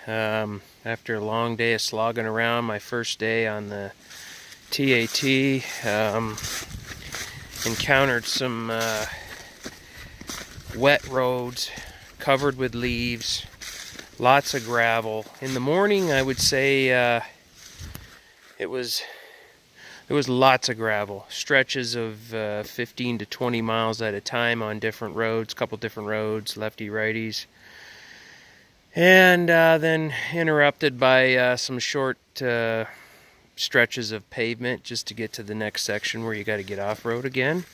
After a long day of slogging around, my first day on the TAT, encountered some wet roads covered with leaves, lots of gravel. In the morning, I would say there was lots of gravel, stretches of 15 to 20 miles at a time on different roads, couple different roads, lefty righties, and then interrupted by some short stretches of pavement just to get to the next section where you got to get off-road again.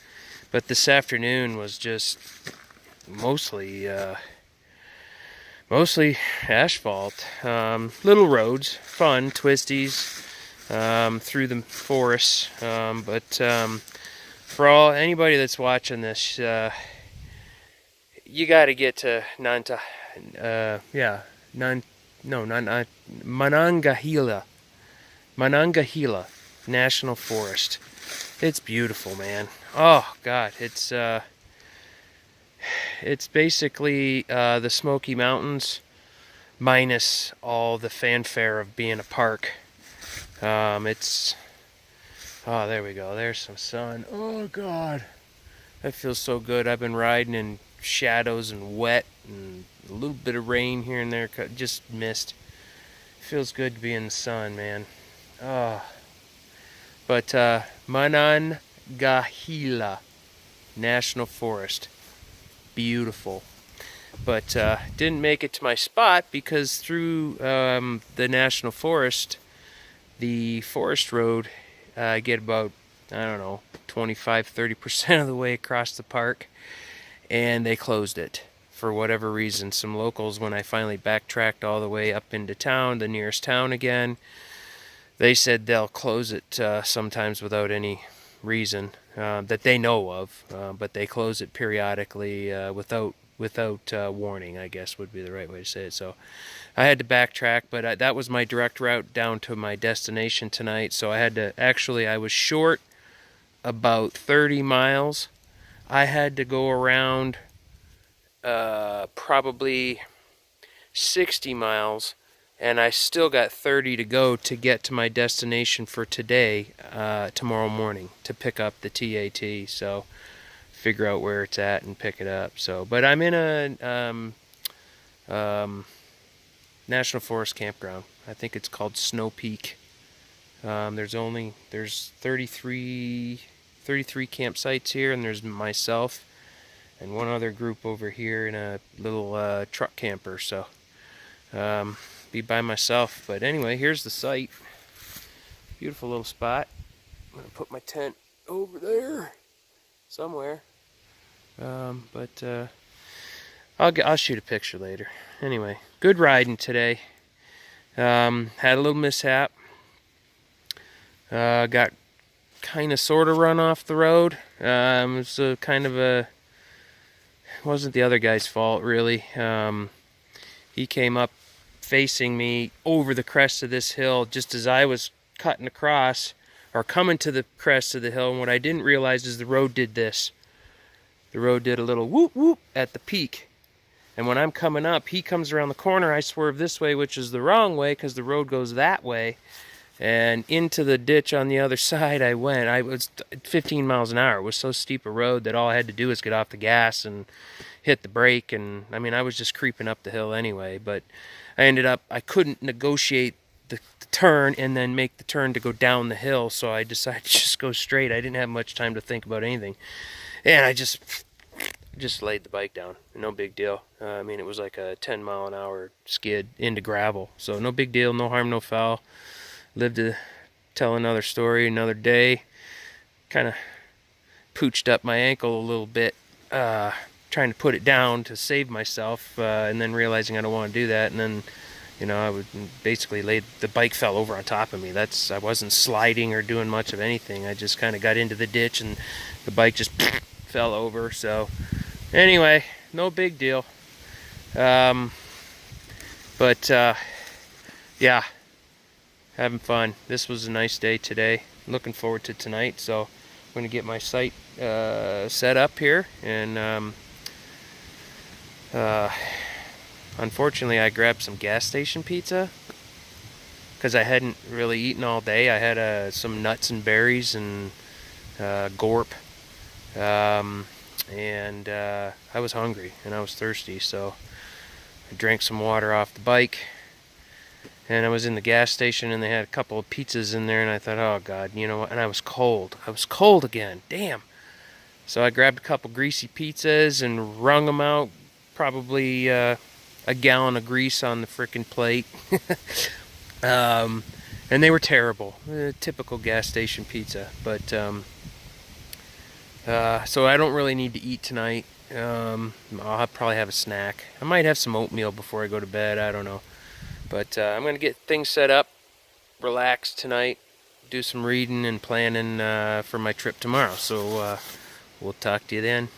But this afternoon was just mostly asphalt, little roads, fun, twisties, through the forests, but for anybody that's watching this, you got to get to Monongahela National Forest. It's beautiful, man. Oh God, it's basically the Smoky Mountains minus all the fanfare of being a park. Oh, there we go. There's some sun. Oh God, that feels so good. I've been riding in shadows and wet and a little bit of rain here and there, just mist. Feels good to be in the sun, man. But Monongahela National Forest, beautiful. But didn't make it to my spot because through the National Forest, the forest road, I get about, I don't know, 25-30% of the way across the park, and they closed it for whatever reason. Some locals, when I finally backtracked all the way up into town, the nearest town again, they said they'll close it sometimes without any reason that they know of, but they close it periodically without warning, I guess would be the right way to say it. So I had to backtrack, but that was my direct route down to my destination tonight. So I had to, actually, I was short about 30 miles. I had to go around probably 60 miles, and I still got 30 to go to get to my destination for today, tomorrow morning, to pick up the TAT. So figure out where it's at and pick it up. So, but I'm in a National Forest campground. I think it's called Snow Peak. There's 33 campsites here, and there's myself and one other group over here in a little truck camper. So be by myself. But anyway, here's the site. Beautiful little spot. I'm gonna put my tent over there somewhere. But I'll shoot a picture later. Anyway, good riding today. Had a little mishap. Got kind of sort of run off the road. It was it wasn't the other guy's fault really. He came up facing me over the crest of this hill just as I was cutting across or coming to the crest of the hill, and what I didn't realize is the road did this. The road did a little whoop whoop at the peak. And when I'm coming up, he comes around the corner, I swerve this way, which is the wrong way because the road goes that way. And into the ditch on the other side I went. I was 15 miles an hour. It was so steep a road that all I had to do was get off the gas and hit the brake. And I mean, I was just creeping up the hill anyway. But I couldn't negotiate the turn and then make the turn to go down the hill. So I decided to just go straight. I didn't have much time to think about anything. And I just laid the bike down. No big deal. I mean, it was like a 10-mile-an-hour skid into gravel. So no big deal, no harm, no foul. Lived to tell another story, another day. Kind of pooched up my ankle a little bit, trying to put it down to save myself, and then realizing I don't want to do that. And then, I would basically the bike fell over on top of me. I wasn't sliding or doing much of anything. I just kind of got into the ditch and the bike just fell over. So anyway, no big deal. Yeah, having fun. This was a nice day today. Looking forward to tonight. So I'm going to get my site set up here and Unfortunately, I grabbed some gas station pizza because I hadn't really eaten all day. I had some nuts and berries and gorp, um, and I was hungry and I was thirsty, so I drank some water off the bike. And I was in the gas station and they had a couple of pizzas in there, and I thought, oh God, you know what? And I was cold. I was cold again. Damn. So I grabbed a couple greasy pizzas and wrung them out. Probably a gallon of grease on the frickin' plate. And they were terrible. Typical gas station pizza. But so I don't really need to eat tonight. I'll probably have a snack. I might have some oatmeal before I go to bed. I don't know. But I'm going to get things set up, relax tonight, do some reading and planning for my trip tomorrow. So we'll talk to you then.